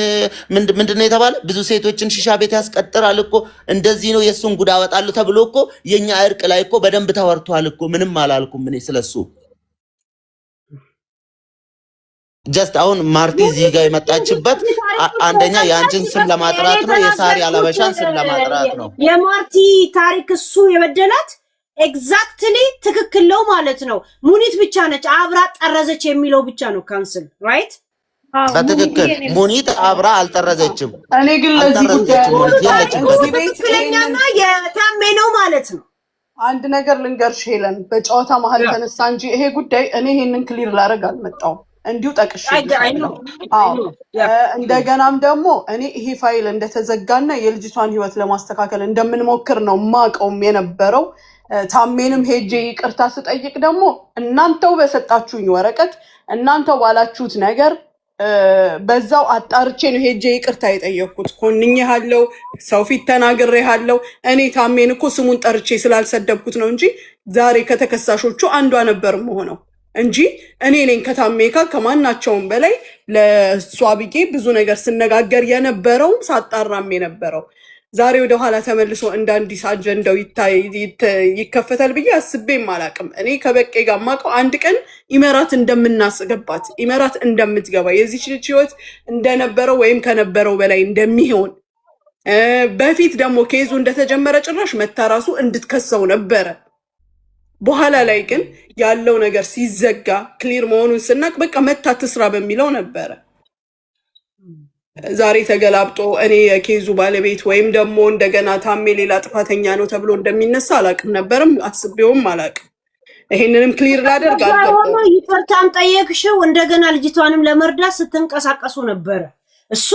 ምንድነው የተባለ? ብዙ ሴቶችን ሺሻ ቤት ያስቀጥራል እኮ። እንደዚህ ነው የሱን ጉዳ አወጣለሁ ተብሎ እኮ የኛ እርቅ ላይ እኮ በደንብ ተወርቷል እኮ። ምንም አላልኩም እኔ ስለሱ። ጀስት አሁን ማርቲ እዚህ ጋር የመጣችበት አንደኛ የአንቺን ስም ለማጥራት ነው፣ የሳሪ አለበሻን ስም ለማጥራት ነው። የማርቲ ታሪክ እሱ የበደላት ኤግዛክትሊ ትክክል ነው ማለት ነው። ሙኒት ብቻ ነች አብራ ጠረዘች የሚለው ብቻ ነው ካንስል ራይት። በትክክል ሙኒት አብራ አልጠረዘችም። እኔ ግን ለዚህ ጉዳይ ትክክለኛና የታሜ ነው ማለት ነው። አንድ ነገር ልንገርሽ ሄለን፣ በጨዋታ መሀል ተነሳ እንጂ ይሄ ጉዳይ እኔ ይሄንን ክሊር ላደርግ አልመጣሁም። እንዲሁ ጠቅሼ እንደገናም ደግሞ እኔ ይሄ ፋይል እንደተዘጋና የልጅቷን ህይወት ለማስተካከል እንደምንሞክር ነው ማቀውም የነበረው። ታሜንም ሄጄ ይቅርታ ስጠይቅ ደግሞ እናንተው በሰጣችሁኝ ወረቀት እናንተው ባላችሁት ነገር በዛው አጣርቼ ነው ሄጄ ይቅርታ የጠየቅኩት። ኮንኜሃለሁ፣ ሰው ፊት ተናግሬሃለሁ። እኔ ታሜን እኮ ስሙን ጠርቼ ስላልሰደብኩት ነው እንጂ ዛሬ ከተከሳሾቹ አንዷ ነበር መሆነው እንጂ እኔ ነኝ ከታሜ ጋር ከማናቸውም በላይ ለእሷ ብዬ ብዙ ነገር ስነጋገር የነበረውም ሳጣራም የነበረው። ዛሬ ወደ ኋላ ተመልሶ እንደ አዲስ አጀንዳው ይከፈታል ብዬ አስቤም አላቅም። እኔ ከበቄ ጋር ማውቀው አንድ ቀን ኢመራት እንደምናስገባት ኢመራት እንደምትገባ የዚች ልጅ ህይወት እንደነበረው ወይም ከነበረው በላይ እንደሚሆን በፊት ደግሞ ኬዙ እንደተጀመረ ጭራሽ መታራሱ እንድትከሰው ነበረ። በኋላ ላይ ግን ያለው ነገር ሲዘጋ ክሊር መሆኑን ስናቅ በቃ መታ ትስራ በሚለው ነበረ። ዛሬ ተገላብጦ እኔ የኬዙ ባለቤት ወይም ደግሞ እንደገና ታሜ ሌላ ጥፋተኛ ነው ተብሎ እንደሚነሳ አላቅም ነበርም አስቤውም አላቅም። ይሄንንም ክሊር ላደርግ አልገባም። ይቅርታም ጠየቅሽው እንደገና ልጅቷንም ለመርዳት ስትንቀሳቀሱ ነበረ። እሱ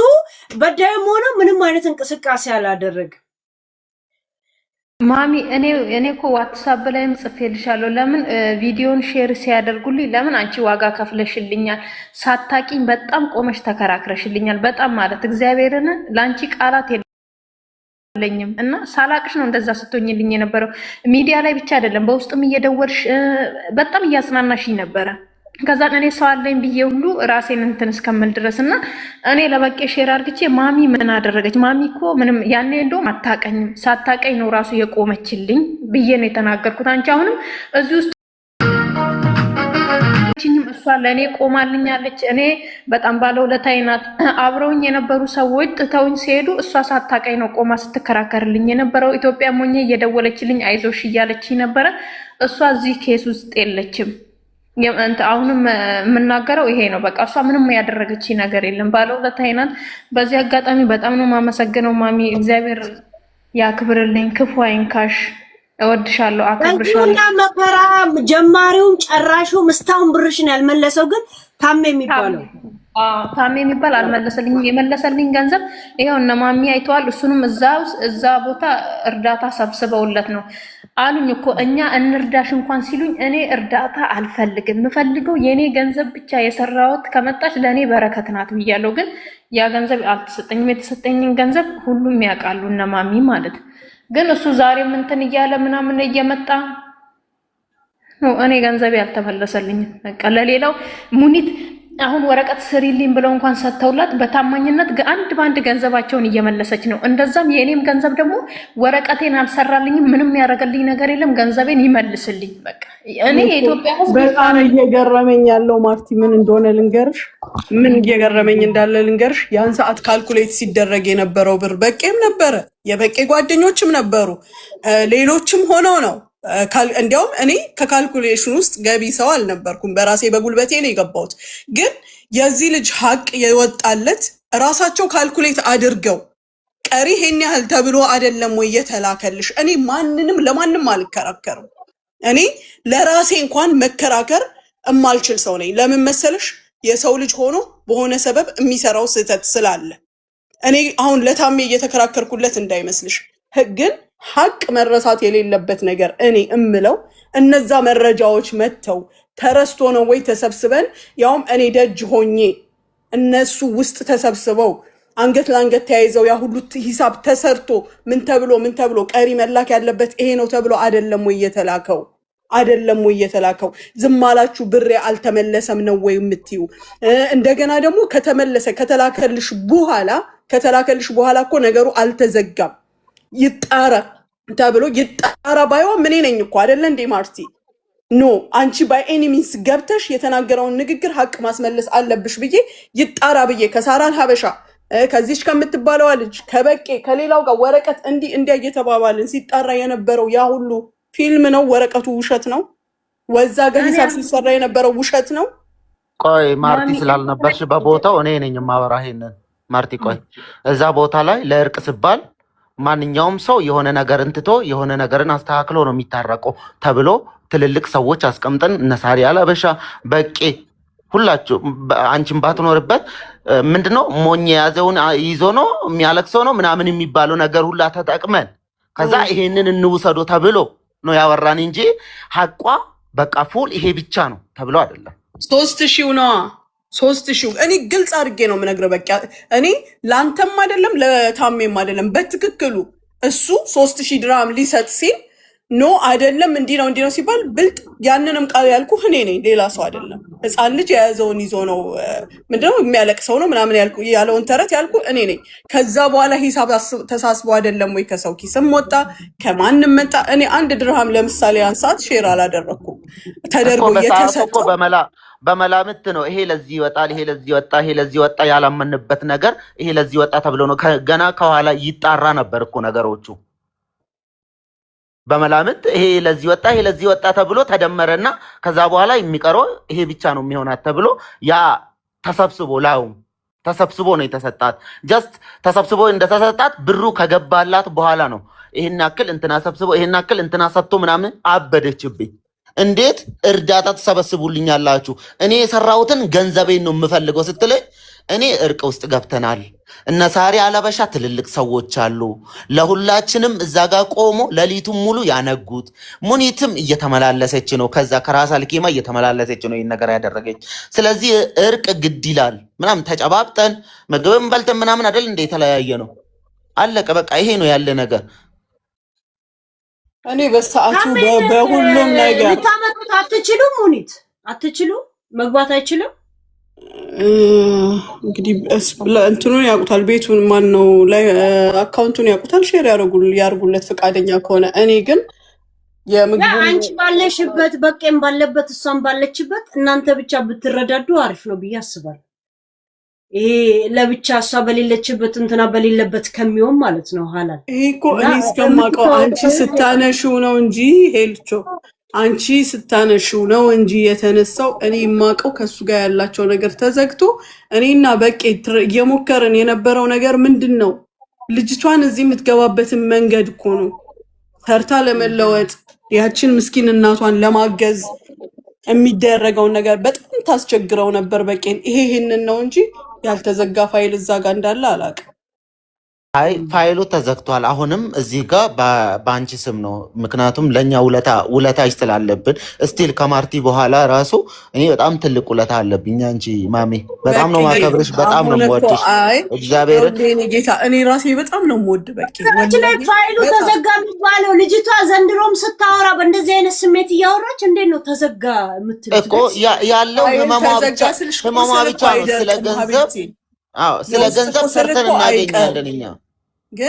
በዳይም ሆነ ምንም አይነት እንቅስቃሴ አላደረገ። ማሚ እኔ እኮ ዋትስአፕ ላይም ጽፌልሻለሁ። ለምን ቪዲዮን ሼር ሲያደርጉልኝ ለምን አንቺ ዋጋ ከፍለሽልኛል፣ ሳታቂኝ በጣም ቆመሽ ተከራክረሽልኛል። በጣም ማለት እግዚአብሔርን ለአንቺ ቃላት የለኝም እና ሳላቅሽ ነው እንደዛ ስትሆኝልኝ የነበረው። ሚዲያ ላይ ብቻ አይደለም በውስጥም እየደወልሽ በጣም እያጽናናሽኝ ነበረ። ከዛ እኔ ሰው አለኝ ብዬ ሁሉ ራሴን እንትን እስከምል ድረስ እና እኔ ለበቄ ሼር አድርግቼ ማሚ ምን አደረገች? ማሚ እኮ ምንም ያኔ እንደውም አታቀኝም፣ ሳታቀኝ ነው ራሱ የቆመችልኝ ብዬ ነው የተናገርኩት። አንቺ አሁንም እዚህ ውስጥ እሷ ለእኔ ቆማልኛለች። እኔ በጣም ባለውለታዬ ናት። አብረውኝ የነበሩ ሰዎች ጥተውኝ ሲሄዱ እሷ ሳታቀኝ ነው ቆማ ስትከራከርልኝ የነበረው። ኢትዮጵያ ሞኜ እየደወለችልኝ አይዞሽ እያለችኝ ነበረ። እሷ እዚህ ኬስ ውስጥ የለችም። አሁንም የምናገረው ይሄ ነው። በቃ እሷ ምንም ያደረገች ነገር የለም። ባለውለታዬ ናት። በዚህ አጋጣሚ በጣም ነው የማመሰግነው ማሚ። እግዚአብሔር ያክብርልኝ፣ ክፉ አይንካሽ። እወድሻለሁ፣ አክብርሻለሁ። መከራ ጀማሪውም ጨራሹም እስካሁን ብርሽን ያልመለሰው ግን ታሜ የሚባለው ታሜ የሚባል አልመለሰልኝም። የመለሰልኝ ገንዘብ ይሄው እነ ማሚ አይተዋል። እሱንም እዛ ቦታ እርዳታ ሰብስበውለት ነው አሉኝ እኮ እኛ እንርዳሽ እንኳን ሲሉኝ እኔ እርዳታ አልፈልግም፣ የምፈልገው የኔ ገንዘብ ብቻ የሰራሁት ከመጣች ለእኔ በረከት ናት ብያለሁ። ግን ያ ገንዘብ አልተሰጠኝም። የተሰጠኝን ገንዘብ ሁሉም ያውቃሉ እነ ማሚ ማለት። ግን እሱ ዛሬም እንትን እያለ ምናምን እየመጣ ነው። እኔ ገንዘብ ያልተመለሰልኝም በቃ ለሌላው ሙኒት አሁን ወረቀት ስሪልኝ ብለው እንኳን ሰጥተውላት በታማኝነት አንድ በአንድ ገንዘባቸውን እየመለሰች ነው። እንደዛም የእኔም ገንዘብ ደግሞ ወረቀቴን አልሰራልኝም፣ ምንም ያደረገልኝ ነገር የለም። ገንዘቤን ይመልስልኝ በቃ። እኔ የኢትዮጵያ ሕዝብ በጣም እየገረመኝ ያለው ማርቲ ምን እንደሆነ ልንገርሽ፣ ምን እየገረመኝ እንዳለ ልንገርሽ። ያን ሰዓት ካልኩሌት ሲደረግ የነበረው ብር በቄም ነበረ፣ የበቄ ጓደኞችም ነበሩ፣ ሌሎችም ሆነው ነው። እንዲያውም እኔ ከካልኩሌሽን ውስጥ ገቢ ሰው አልነበርኩም። በራሴ በጉልበቴ ነው የገባሁት። ግን የዚህ ልጅ ሀቅ የወጣለት ራሳቸው ካልኩሌት አድርገው ቀሪ ይሄን ያህል ተብሎ አይደለም ወይ የተላከልሽ? እኔ ለማንም አልከራከርም። እኔ ለራሴ እንኳን መከራከር እማልችል ሰው ነኝ። ለምን መሰለሽ? የሰው ልጅ ሆኖ በሆነ ሰበብ የሚሰራው ስህተት ስላለ እኔ አሁን ለታሜ እየተከራከርኩለት እንዳይመስልሽ። ግን ሀቅ መረሳት የሌለበት ነገር እኔ እምለው እነዛ መረጃዎች መጥተው ተረስቶ ነው ወይ ተሰብስበን፣ ያውም እኔ ደጅ ሆኜ እነሱ ውስጥ ተሰብስበው አንገት ለአንገት ተያይዘው ያ ሁሉ ሂሳብ ተሰርቶ ምን ተብሎ ቀሪ መላክ ያለበት ይሄ ነው ተብሎ አይደለም ወይ የተላከው? ዝም አላችሁ ብሬ አልተመለሰም ነው ወይ የምትዩ? እንደገና ደግሞ ከተላከልሽ በኋላ እኮ ነገሩ አልተዘጋም። ይጣራ ተብሎ ይጣራ ባይዋ ምን ነኝ እኮ አይደለ እንዴ ማርቲ? ኖ አንቺ ባይ ኤኒ ሚንስ ገብተሽ የተናገረውን ንግግር ሀቅ ማስመለስ አለብሽ ብዬ ይጣራ ብዬ ከሳራን ሀበሻ ከዚች ከምትባለዋ ልጅ ከበቄ ከሌላው ጋር ወረቀት እንዲያ እየተባባልን ሲጣራ የነበረው ያ ሁሉ ፊልም ነው። ወረቀቱ ውሸት ነው። ወዛ ጋር ሂሳብ ሲሰራ የነበረው ውሸት ነው። ቆይ ማርቲ ስላልነበርሽ በቦታው እኔ ነኝ የማወራ ይሄንን። ማርቲ ቆይ እዛ ቦታ ላይ ለእርቅ ሲባል ማንኛውም ሰው የሆነ ነገር እንትቶ የሆነ ነገርን አስተካክሎ ነው የሚታረቀው ተብሎ ትልልቅ ሰዎች አስቀምጠን እነሳሪ አለበሻ በቄ ሁላችሁ አንቺን ባትኖርበት ምንድነው ሞኝ የያዘውን ይዞ ነው የሚያለቅሰው ነው ምናምን የሚባለው ነገር ሁላ ተጠቅመን ከዛ ይሄንን እንውሰዶ ተብሎ ነው ያወራን እንጂ ሐቋ በቃ ፉል ይሄ ብቻ ነው ተብሎ አይደለም። 3000 ነው 3000 እኔ ግልጽ አድርጌ ነው የምነግረው። በቃ እኔ ላንተም አይደለም ለታሜም አይደለም በትክክሉ እሱ 3000 ድራም ሊሰጥ ሲል ኖ አይደለም እንዲህ ነው ሲባል ብልጥ ያንንም ቃል ያልኩ እኔ ነኝ፣ ሌላ ሰው አይደለም። ህፃን ልጅ የያዘውን ይዞ ነው ምንድነው የሚያለቅሰው ነው ምናምን ያለውን ተረት ያልኩ እኔ ነኝ። ከዛ በኋላ ሂሳብ ተሳስቦ አይደለም ወይ ከሰው ኪስም ወጣ ከማንም መጣ። እኔ አንድ ድርሃም ለምሳሌ አንሳት ሼር አላደረኩም ተደርጎ የተሰጠው በመላምት ነው። ይሄ ለዚህ ይወጣል፣ ይሄ ለዚህ ወጣ፣ ይሄ ለዚህ ወጣ ያላመንበት ነገር ይሄ ለዚህ ወጣ ተብሎ ነው። ገና ከኋላ ይጣራ ነበር እኮ ነገሮቹ። በመላምት ይሄ ለዚህ ወጣ፣ ይሄ ለዚህ ወጣ ተብሎ ተደመረና ከዛ በኋላ የሚቀረው ይሄ ብቻ ነው የሚሆናት ተብሎ ያ ተሰብስቦ ነው የተሰጣት። ጀስት ተሰብስቦ እንደተሰጣት ብሩ ከገባላት በኋላ ነው ይሄን ያክል እንትና ሰብስቦ ይሄን ያክል እንትና ሰጥቶ ምናምን አበደችብኝ። እንዴት እርዳታ ተሰበስቡልኛላችሁ? እኔ የሰራሁትን ገንዘቤን ነው የምፈልገው ስትለኝ እኔ እርቅ ውስጥ ገብተናል። እነ ሳሪ አለበሻ ትልልቅ ሰዎች አሉ። ለሁላችንም እዛ ጋር ቆሞ ሌሊቱን ሙሉ ያነጉት። ሙኒትም እየተመላለሰች ነው፣ ከዛ ከራስ አልኬማ እየተመላለሰች ነው ይህን ነገር ያደረገች። ስለዚህ እርቅ ግድ ይላል ምናምን ተጨባብጠን ምግብን በልተን ምናምን አይደል እንደ የተለያየ ነው። አለቀ በቃ ይሄ ነው ያለ ነገር። እኔ በሰዓቱ በሁሉም ነገር ልታመጡት አትችሉም። ሙኒት አትችሉም፣ መግባት አይችልም። እንግዲህ እንትኑን ያውቁታል፣ ቤቱን ማን ነው ላይ አካውንቱን ያውቁታል። ሼር ያርጉለት ፈቃደኛ ከሆነ። እኔ ግን የምግቡ አንቺ ባለሽበት በቄም ባለበት እሷም ባለችበት እናንተ ብቻ ብትረዳዱ አሪፍ ነው ብዬ አስባለሁ። ይሄ ለብቻ እሷ በሌለችበት እንትና በሌለበት ከሚሆን ማለት ነው። ሐላል ይሄ እኮ እኔ እስከማውቀው አንቺ ስታነሺው ነው እንጂ ሄልቾ አንቺ ስታነሺው ነው እንጂ የተነሳው። እኔ የማውቀው ከሱ ጋር ያላቸው ነገር ተዘግቶ እኔና በቄ እየሞከርን የነበረው ነገር ምንድን ነው? ልጅቷን እዚህ የምትገባበትን መንገድ እኮ ነው ሰርታ ለመለወጥ ያችን ምስኪን እናቷን ለማገዝ የሚደረገውን ነገር በጣም ታስቸግረው ነበር በቄን። ይሄንን ነው እንጂ ያልተዘጋ ፋይል እዛ ጋር እንዳለ አላውቅም። አይ ፋይሉ ተዘግቷል። አሁንም እዚህ ጋር በአንቺ ስም ነው። ምክንያቱም ለእኛ ውለታች ስላለብን እስቲል ከማርቲ በኋላ ራሱ እኔ በጣም ትልቅ ውለታ አለብኝ። አንቺ ማሚ በጣም ነው ማከብርሽ፣ በጣም ነው የምወድሽ። እግዚአብሔር ጌታ እኔ ራሴ በጣም ነው የምወድ። በቂ ፋይሉ ተዘጋ የሚባለው ልጅቷ ዘንድሮም ስታወራ በእንደዚህ አይነት ስሜት እያወራች እንዴት ነው ተዘጋ የምትለው? እኮ ያለው ህመማ ብቻ ነው። ስለ ገንዘብ ስለ ገንዘብ ሰርተን እናገኛለን እኛ